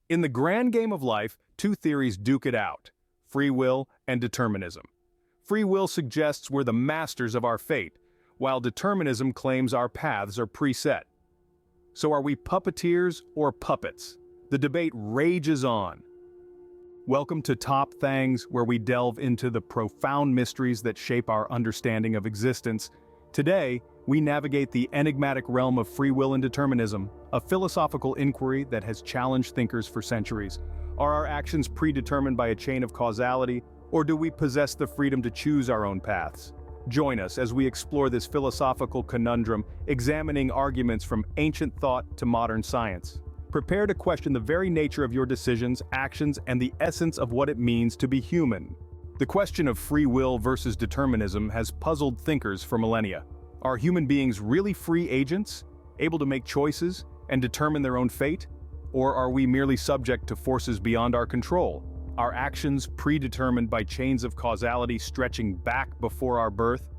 In the grand game of life, two theories duke it out: free will and determinism. Free will suggests we're the masters of our fate, while determinism claims our paths are preset. So are we puppeteers or puppets? The debate rages on. Welcome to Thangs, where we delve into the profound mysteries that shape our understanding of existence. Today, we navigate the enigmatic realm of free will and determinism, a philosophical inquiry that has challenged thinkers for centuries. Are our actions predetermined by a chain of causality, or do we possess the freedom to choose our own paths? Join us as we explore this philosophical conundrum, examining arguments from ancient thought to modern science. Prepare to question the very nature of your decisions, actions, and the essence of what it means to be human. The question of free will versus determinism has puzzled thinkers for millennia. Are human beings really free agents, able to make choices and determine their own fate? Or are we merely subject to forces beyond our control, our actions predetermined by chains of causality stretching back before our birth?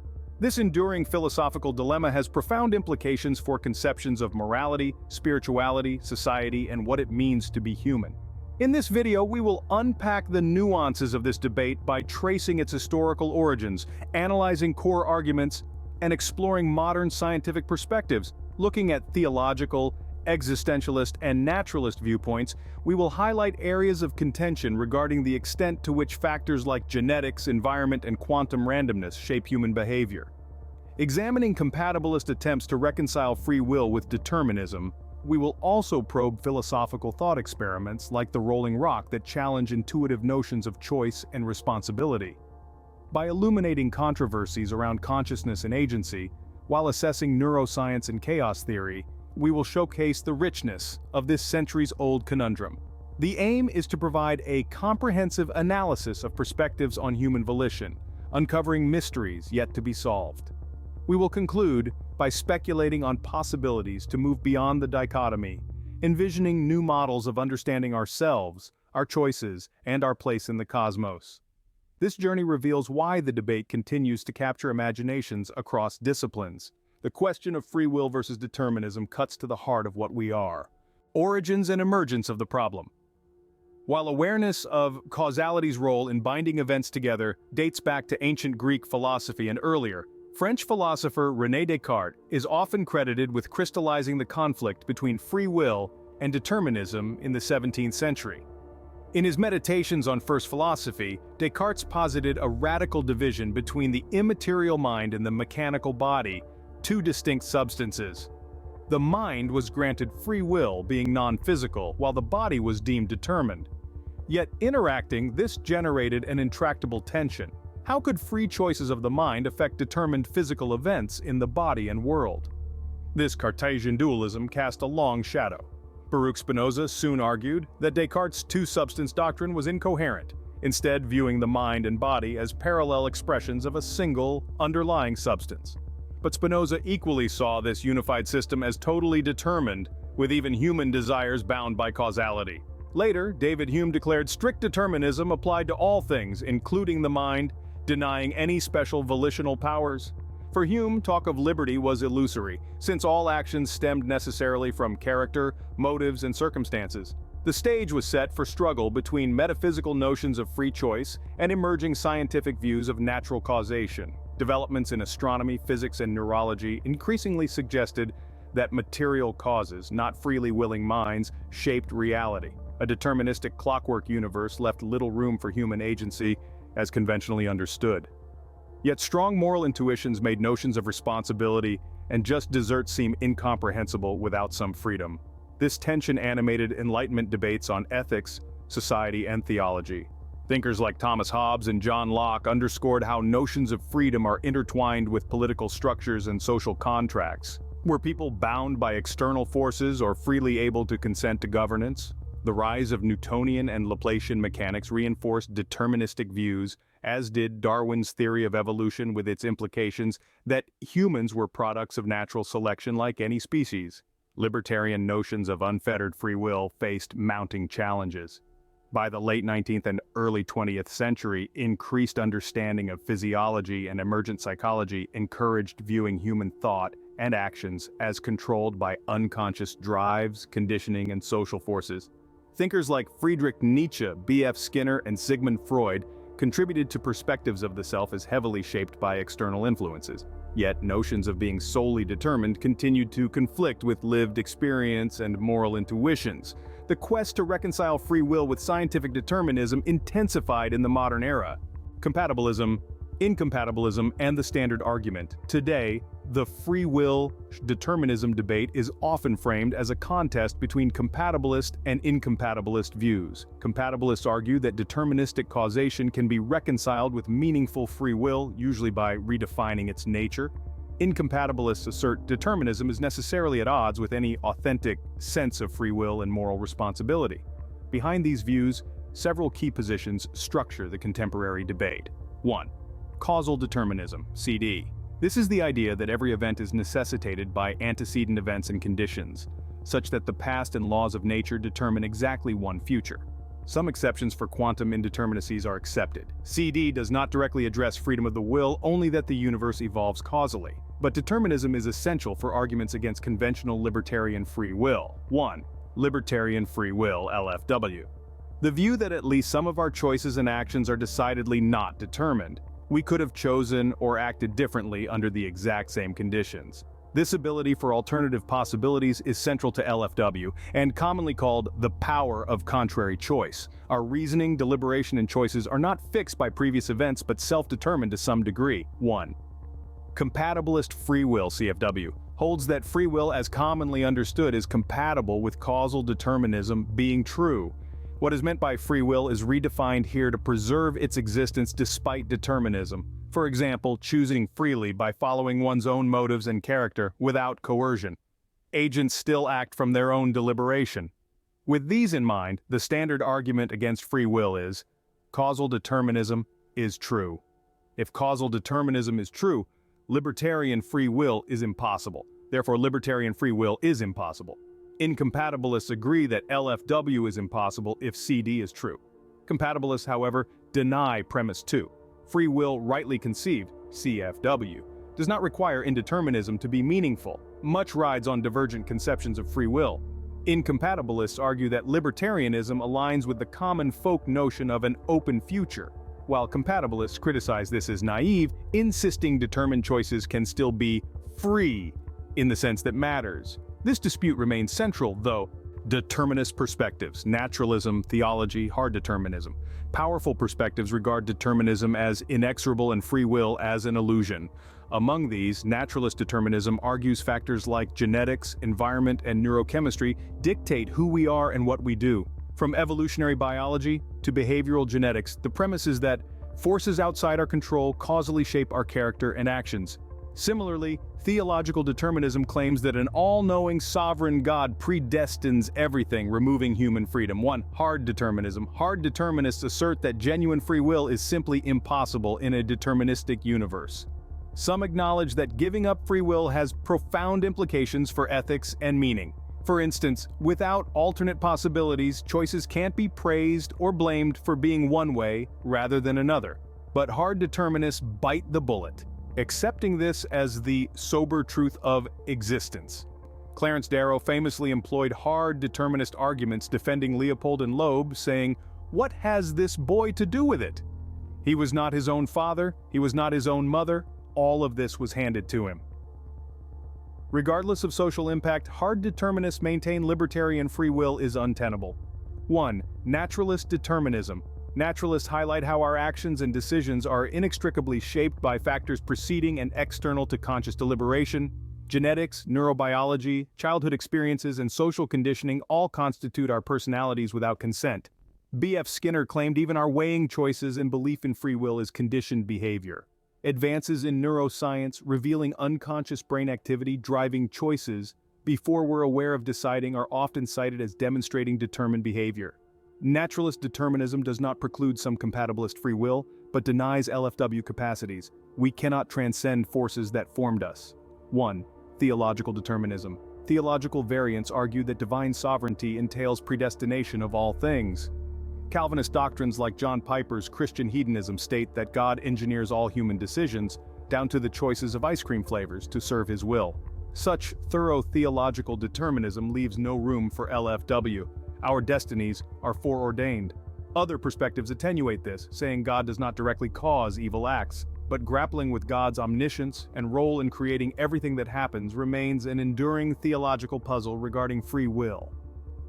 This enduring philosophical dilemma has profound implications for conceptions of morality, spirituality, society, and what it means to be human. In this video, we will unpack the nuances of this debate by tracing its historical origins, analyzing core arguments, and exploring modern scientific perspectives. Looking at theological, existentialist, and naturalist viewpoints, we will highlight areas of contention regarding the extent to which factors like genetics, environment, and quantum randomness shape human behavior. Examining compatibilist attempts to reconcile free will with determinism, we will also probe philosophical thought experiments like the rolling rock that challenge intuitive notions of choice and responsibility. By illuminating controversies around consciousness and agency, while assessing neuroscience and chaos theory, we will showcase the richness of this centuries-old conundrum. The aim is to provide a comprehensive analysis of perspectives on human volition, uncovering mysteries yet to be solved. We will conclude by speculating on possibilities to move beyond the dichotomy, envisioning new models of understanding ourselves, our choices, and our place in the cosmos. This journey reveals why the debate continues to capture imaginations across disciplines. The question of free will versus determinism cuts to the heart of what we are. Origins and emergence of the problem. While awareness of causality's role in binding events together dates back to ancient Greek philosophy and earlier, French philosopher René Descartes is often credited with crystallizing the conflict between free will and determinism in the 17th century. In his Meditations on First Philosophy, Descartes posited a radical division between the immaterial mind and the mechanical body, two distinct substances. The mind was granted free will, being non-physical, while the body was deemed determined. Yet interacting, this generated an intractable tension. How could free choices of the mind affect determined physical events in the body and world? This Cartesian dualism cast a long shadow. Baruch Spinoza soon argued that Descartes' two-substance doctrine was incoherent, instead viewing the mind and body as parallel expressions of a single, underlying substance. But Spinoza equally saw this unified system as totally determined, with even human desires bound by causality. Later, David Hume declared strict determinism applied to all things, including the mind, denying any special volitional powers. For Hume, talk of liberty was illusory, since all actions stemmed necessarily from character, motives, and circumstances. The stage was set for struggle between metaphysical notions of free choice and emerging scientific views of natural causation. Developments in astronomy, physics, and neurology increasingly suggested that material causes, not freely willing minds, shaped reality. A deterministic clockwork universe left little room for human agency, as conventionally understood. Yet strong moral intuitions made notions of responsibility and just desert seem incomprehensible without some freedom. This tension animated Enlightenment debates on ethics, society, and theology. Thinkers like Thomas Hobbes and John Locke underscored how notions of freedom are intertwined with political structures and social contracts. Were people bound by external forces or freely able to consent to governance? The rise of Newtonian and Laplacian mechanics reinforced deterministic views, as did Darwin's theory of evolution with its implications that humans were products of natural selection like any species. Libertarian notions of unfettered free will faced mounting challenges. By the late 19th and early 20th century, increased understanding of physiology and emergent psychology encouraged viewing human thought and actions as controlled by unconscious drives, conditioning, and social forces. Thinkers like Friedrich Nietzsche, B.F. Skinner, and Sigmund Freud contributed to perspectives of the self as heavily shaped by external influences. Yet notions of being solely determined continued to conflict with lived experience and moral intuitions. The quest to reconcile free will with scientific determinism intensified in the modern era. Compatibilism, Incompatibilism, and the standard argument. Today, the free will determinism debate is often framed as a contest between compatibilist and incompatibilist views. Compatibilists argue that deterministic causation can be reconciled with meaningful free will, usually by redefining its nature. Incompatibilists assert determinism is necessarily at odds with any authentic sense of free will and moral responsibility. Behind these views, several key positions structure the contemporary debate. 1. Causal determinism, CD. This is the idea that every event is necessitated by antecedent events and conditions, such that the past and laws of nature determine exactly one future. Some exceptions for quantum indeterminacies are accepted. CD does not directly address freedom of the will, only that the universe evolves causally. But determinism is essential for arguments against conventional libertarian free will. 1. Libertarian free will, LFW. The view that at least some of our choices and actions are decidedly not determined. We could have chosen or acted differently under the exact same conditions. This ability for alternative possibilities is central to LFW and commonly called the power of contrary choice. Our reasoning, deliberation, and choices are not fixed by previous events but self-determined to some degree. 1. Compatibilist free will, CFW, holds that free will as commonly understood is compatible with causal determinism being true. What is meant by free will is redefined here to preserve its existence despite determinism. For example, choosing freely by following one's own motives and character without coercion. Agents still act from their own deliberation. With these in mind, the standard argument against free will is, causal determinism is true. If causal determinism is true, libertarian free will is impossible. Therefore, libertarian free will is impossible. Incompatibilists agree that LFW is impossible if CD is true. Compatibilists, however, deny premise 2. Free will rightly conceived, CFW, does not require indeterminism to be meaningful. Much rides on divergent conceptions of free will. Incompatibilists argue that libertarianism aligns with the common folk notion of an open future, while compatibilists criticize this as naive, insisting determined choices can still be free in the sense that matters. This dispute remains central, though. Determinist perspectives, naturalism, theology, hard determinism. Powerful perspectives regard determinism as inexorable and free will as an illusion. Among these, naturalist determinism argues factors like genetics, environment, and neurochemistry dictate who we are and what we do. From evolutionary biology to behavioral genetics, the premise is that forces outside our control causally shape our character and actions. Similarly, theological determinism claims that an all-knowing sovereign God predestines everything, removing human freedom. 1. Hard determinism. Hard determinists assert that genuine free will is simply impossible in a deterministic universe. Some acknowledge that giving up free will has profound implications for ethics and meaning. For instance, without alternate possibilities, choices can't be praised or blamed for being one way rather than another. But hard determinists bite the bullet, accepting this as the sober truth of existence. Clarence Darrow famously employed hard determinist arguments defending Leopold and Loeb, saying, "What has this boy to do with it? He was not his own father, he was not his own mother, all of this was handed to him." Regardless of social impact, hard determinists maintain libertarian free will is untenable. 1. Naturalist determinism. Naturalists highlight how our actions and decisions are inextricably shaped by factors preceding and external to conscious deliberation. Genetics, neurobiology, childhood experiences, and social conditioning all constitute our personalities without consent. B.F. Skinner claimed even our weighing choices and belief in free will is conditioned behavior. Advances in neuroscience revealing unconscious brain activity driving choices before we're aware of deciding are often cited as demonstrating determined behavior. Naturalist determinism does not preclude some compatibilist free will, but denies LFW capacities. We cannot transcend forces that formed us. 1. Theological determinism. Theological variants argue that divine sovereignty entails predestination of all things. Calvinist doctrines like John Piper's Christian hedonism state that God engineers all human decisions, down to the choices of ice cream flavors, to serve his will. Such thorough theological determinism leaves no room for LFW. Our destinies are foreordained. Other perspectives attenuate this, saying God does not directly cause evil acts, but grappling with God's omniscience and role in creating everything that happens remains an enduring theological puzzle regarding free will.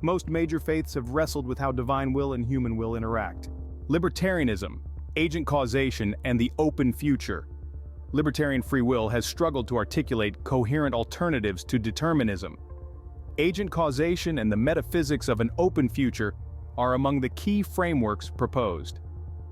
Most major faiths have wrestled with how divine will and human will interact. Libertarianism, agent causation, and the open future. Libertarian free will has struggled to articulate coherent alternatives to determinism. Agent causation and the metaphysics of an open future are among the key frameworks proposed.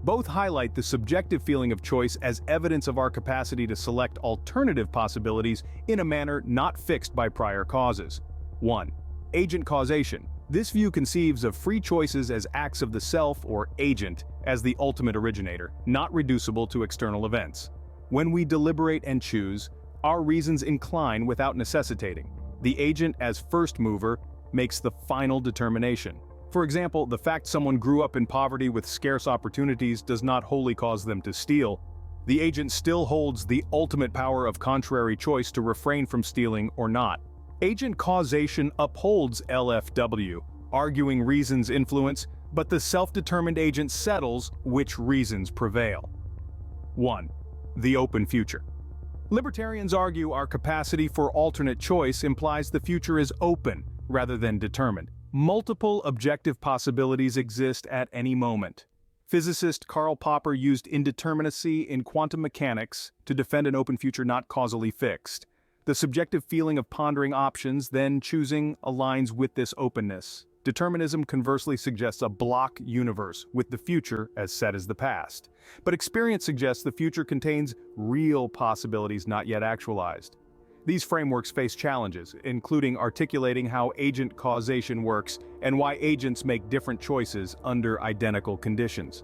Both highlight the subjective feeling of choice as evidence of our capacity to select alternative possibilities in a manner not fixed by prior causes. 1. Agent causation. This view conceives of free choices as acts of the self or agent as the ultimate originator, not reducible to external events. When we deliberate and choose, our reasons incline without necessitating. The agent as first mover makes the final determination. For example, the fact someone grew up in poverty with scarce opportunities does not wholly cause them to steal. The agent still holds the ultimate power of contrary choice to refrain from stealing or not. Agent causation upholds LFW, arguing reason's influence, but the self-determined agent settles which reasons prevail. 1. The open future. Libertarians argue our capacity for alternate choice implies the future is open rather than determined. Multiple objective possibilities exist at any moment. Physicist Karl Popper used indeterminacy in quantum mechanics to defend an open future not causally fixed. The subjective feeling of pondering options, then choosing, aligns with this openness. Determinism conversely suggests a block universe, with the future as set as the past. But experience suggests the future contains real possibilities not yet actualized. These frameworks face challenges, including articulating how agent causation works and why agents make different choices under identical conditions.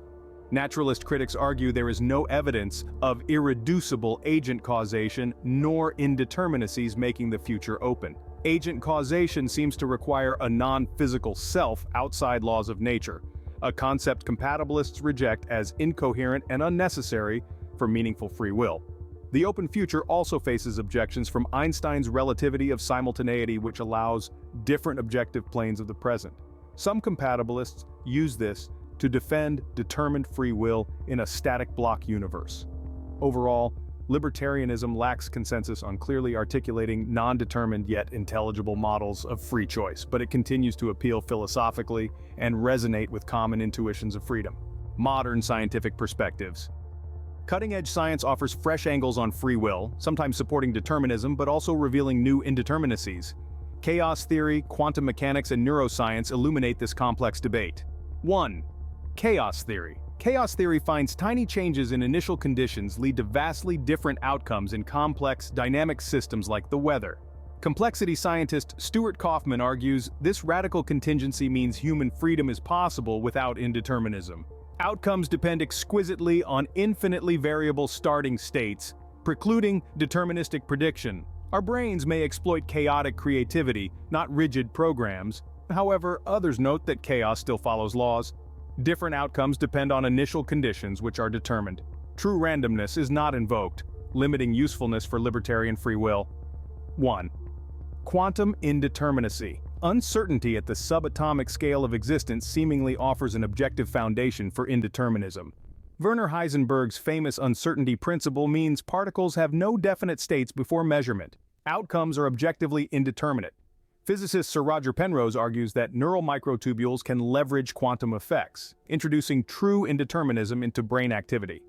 Naturalist critics argue there is no evidence of irreducible agent causation nor indeterminacies making the future open. Agent causation seems to require a non-physical self outside laws of nature, a concept compatibilists reject as incoherent and unnecessary for meaningful free will. The open future also faces objections from Einstein's relativity of simultaneity, which allows different objective planes of the present. Some compatibilists use this to defend determined free will in a static block universe. Overall, libertarianism lacks consensus on clearly articulating non-determined yet intelligible models of free choice, but it continues to appeal philosophically and resonate with common intuitions of freedom. Modern scientific perspectives. Cutting-edge science offers fresh angles on free will, sometimes supporting determinism but also revealing new indeterminacies. Chaos theory, quantum mechanics, and neuroscience illuminate this complex debate. 1. Chaos theory. Chaos theory finds tiny changes in initial conditions lead to vastly different outcomes in complex, dynamic systems like the weather. Complexity scientist Stuart Kauffman argues this radical contingency means human freedom is possible without indeterminism. Outcomes depend exquisitely on infinitely variable starting states, precluding deterministic prediction. Our brains may exploit chaotic creativity, not rigid programs. However, others note that chaos still follows laws. Different outcomes depend on initial conditions which are determined. True randomness is not invoked, limiting usefulness for libertarian free will. 1. Quantum indeterminacy. Uncertainty at the subatomic scale of existence seemingly offers an objective foundation for indeterminism. Werner Heisenberg's famous uncertainty principle means particles have no definite states before measurement. Outcomes are objectively indeterminate. Physicist Sir Roger Penrose argues that neural microtubules can leverage quantum effects, introducing true indeterminism into brain activity.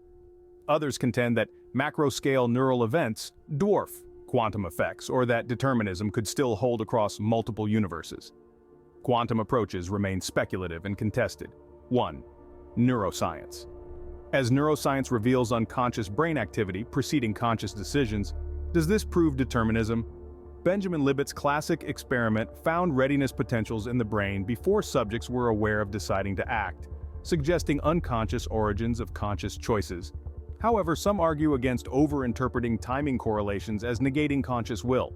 Others contend that macro-scale neural events dwarf quantum effects, or that determinism could still hold across multiple universes. Quantum approaches remain speculative and contested. 1. Neuroscience. As neuroscience reveals unconscious brain activity preceding conscious decisions, does this prove determinism? Benjamin Libet's classic experiment found readiness potentials in the brain before subjects were aware of deciding to act, suggesting unconscious origins of conscious choices. However, some argue against over-interpreting timing correlations as negating conscious will.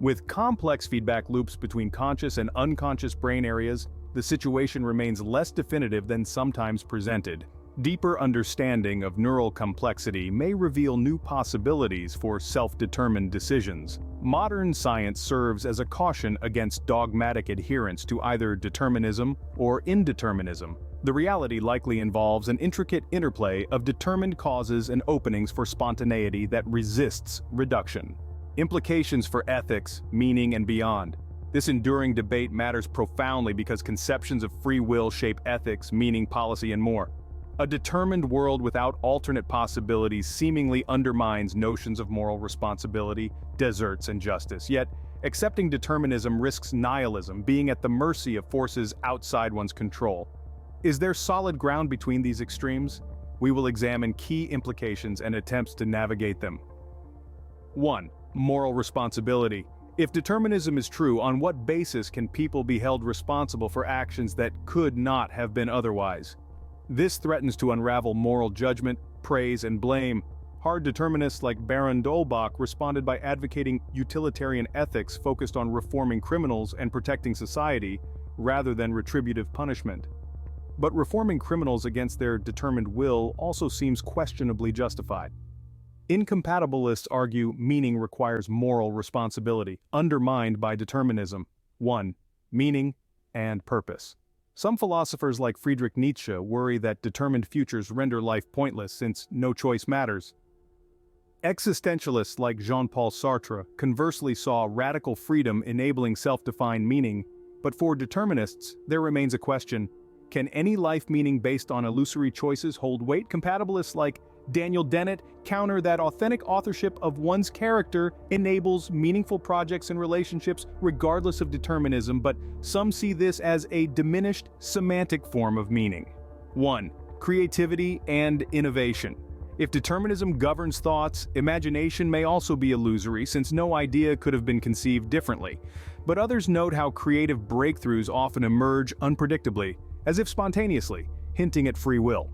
With complex feedback loops between conscious and unconscious brain areas, the situation remains less definitive than sometimes presented. Deeper understanding of neural complexity may reveal new possibilities for self-determined decisions. Modern science serves as a caution against dogmatic adherence to either determinism or indeterminism. The reality likely involves an intricate interplay of determined causes and openings for spontaneity that resists reduction. Implications for ethics, meaning, and beyond. This enduring debate matters profoundly because conceptions of free will shape ethics, meaning, policy, and more. A determined world without alternate possibilities seemingly undermines notions of moral responsibility, deserts, and justice. Yet, accepting determinism risks nihilism, being at the mercy of forces outside one's control. Is there solid ground between these extremes? We will examine key implications and attempts to navigate them. 1. Moral responsibility. If determinism is true, on what basis can people be held responsible for actions that could not have been otherwise? This threatens to unravel moral judgment, praise, and blame. Hard determinists like Baron Dolbach responded by advocating utilitarian ethics focused on reforming criminals and protecting society, rather than retributive punishment. But reforming criminals against their determined will also seems questionably justified. Incompatibilists argue meaning requires moral responsibility, undermined by determinism. 1. Meaning and purpose. Some philosophers like Friedrich Nietzsche worry that determined futures render life pointless since no choice matters. Existentialists like Jean-Paul Sartre conversely saw radical freedom enabling self-defined meaning, but for determinists, there remains a question: can any life meaning based on illusory choices hold weight? Compatibilists like Daniel Dennett counter that authentic authorship of one's character enables meaningful projects and relationships regardless of determinism, but some see this as a diminished semantic form of meaning. 1. Creativity and innovation. If determinism governs thoughts, imagination may also be illusory since no idea could have been conceived differently. But others note how creative breakthroughs often emerge unpredictably, as if spontaneously, hinting at free will.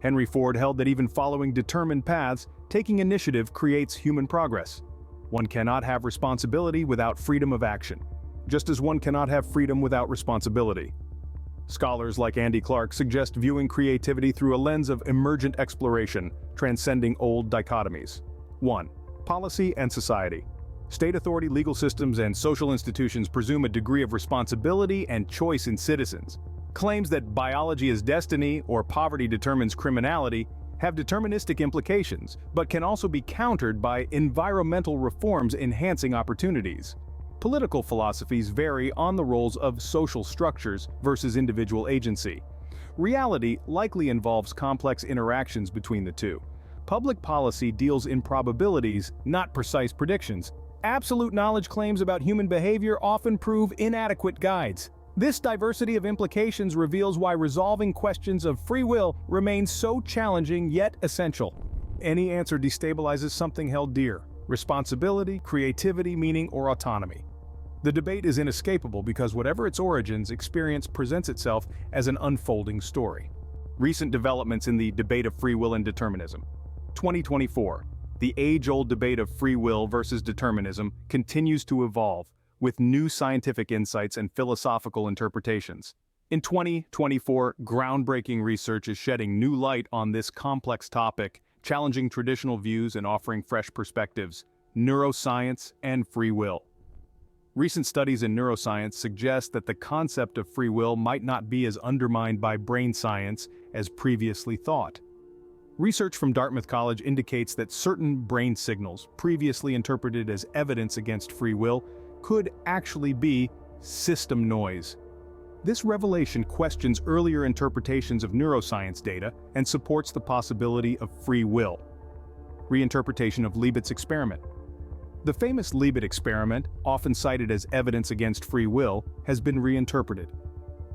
Henry Ford held that even following determined paths, taking initiative creates human progress. One cannot have responsibility without freedom of action, just as one cannot have freedom without responsibility. Scholars like Andy Clark suggest viewing creativity through a lens of emergent exploration, transcending old dichotomies. 1. Policy and society. State authority, legal systems, and social institutions presume a degree of responsibility and choice in citizens. Claims that biology is destiny or poverty determines criminality have deterministic implications, but can also be countered by environmental reforms enhancing opportunities. Political philosophies vary on the roles of social structures versus individual agency. Reality likely involves complex interactions between the two. Public policy deals in probabilities, not precise predictions. Absolute knowledge claims about human behavior often prove inadequate guides. This diversity of implications reveals why resolving questions of free will remains so challenging yet essential. Any answer destabilizes something held dear: responsibility, creativity, meaning, or autonomy. The debate is inescapable because whatever its origins, experience presents itself as an unfolding story. Recent developments in the debate of free will and determinism. 2024. The age-old debate of free will versus determinism continues to evolve, with new scientific insights and philosophical interpretations. In 2024, groundbreaking research is shedding new light on this complex topic, challenging traditional views and offering fresh perspectives: neuroscience and free will. Recent studies in neuroscience suggest that the concept of free will might not be as undermined by brain science as previously thought. Research from Dartmouth College indicates that certain brain signals, previously interpreted as evidence against free will, could actually be system noise. This revelation questions earlier interpretations of neuroscience data and supports the possibility of free will. Reinterpretation of Libet's experiment. The famous Libet experiment, often cited as evidence against free will, has been reinterpreted.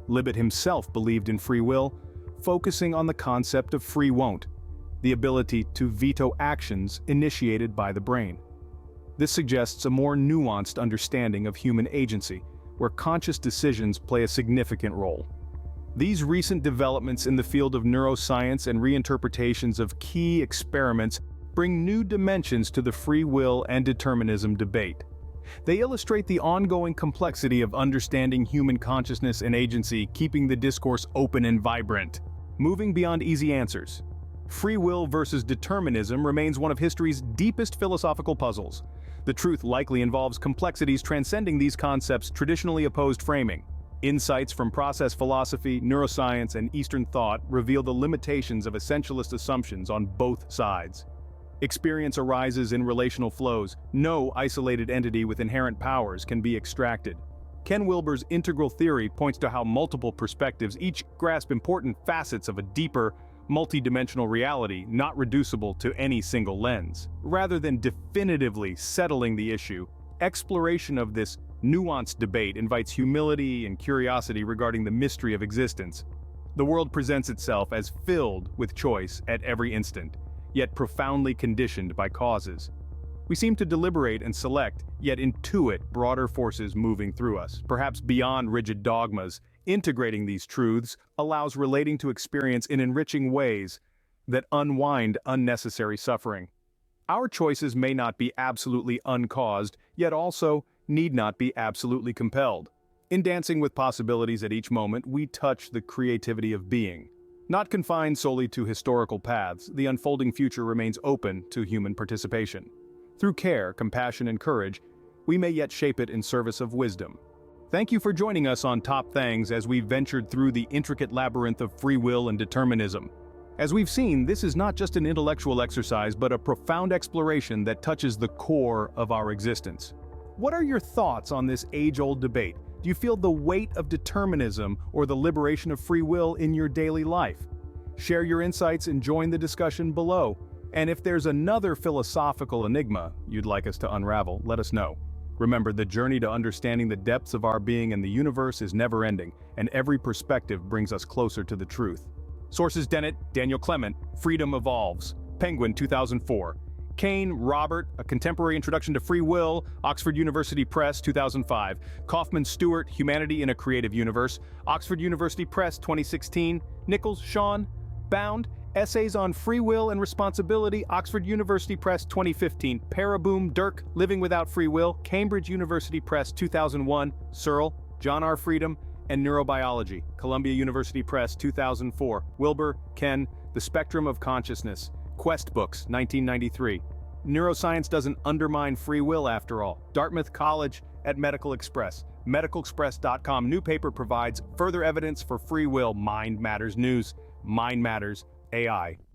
Libet himself believed in free will, focusing on the concept of free won't, the ability to veto actions initiated by the brain. This suggests a more nuanced understanding of human agency, where conscious decisions play a significant role. These recent developments in the field of neuroscience and reinterpretations of key experiments bring new dimensions to the free will and determinism debate. They illustrate the ongoing complexity of understanding human consciousness and agency, keeping the discourse open and vibrant. Moving beyond easy answers, free will versus determinism remains one of history's deepest philosophical puzzles. The truth likely involves complexities transcending these concepts' traditionally opposed framing. Insights from process philosophy, neuroscience, and Eastern thought reveal the limitations of essentialist assumptions on both sides. Experience arises in relational flows. No isolated entity with inherent powers can be extracted. Ken Wilber's integral theory points to how multiple perspectives each grasp important facets of a deeper, multidimensional reality not reducible to any single lens. Rather than definitively settling the issue, exploration of this nuanced debate invites humility and curiosity regarding the mystery of existence. The world presents itself as filled with choice at every instant, yet profoundly conditioned by causes. We seem to deliberate and select, yet intuit broader forces moving through us, perhaps beyond rigid dogmas. Integrating these truths allows relating to experience in enriching ways that unwind unnecessary suffering. Our choices may not be absolutely uncaused, yet also need not be absolutely compelled. In dancing with possibilities at each moment, we touch the creativity of being. Not confined solely to historical paths, the unfolding future remains open to human participation. Through care, compassion, and courage, we may yet shape it in service of wisdom. Thank you for joining us on Top Thangs as we ventured through the intricate labyrinth of free will and determinism. As we've seen, this is not just an intellectual exercise, but a profound exploration that touches the core of our existence. What are your thoughts on this age-old debate? Do you feel the weight of determinism or the liberation of free will in your daily life? Share your insights and join the discussion below. And if there's another philosophical enigma you'd like us to unravel, let us know. Remember, the journey to understanding the depths of our being and the universe is never-ending, and every perspective brings us closer to the truth. Sources: Dennett, Daniel Clement, Freedom Evolves, Penguin 2004. Kane, Robert, A Contemporary Introduction to Free Will, Oxford University Press 2005. Kaufman, Stuart, Humanity in a Creative Universe, Oxford University Press 2016. Nichols, Sean, Bound, Essays on Free Will and Responsibility, Oxford University Press 2015. Paraboom, Dirk, Living Without Free Will, Cambridge University Press 2001. Searle, John R. Freedom, and Neurobiology, Columbia University Press 2004. Wilber, Ken, The Spectrum of Consciousness, Quest Books 1993. Neuroscience doesn't undermine free will after all. Dartmouth College at Medical Express. MedicalExpress.com. New paper provides further evidence for free will. Mind Matters News. Mind Matters AI.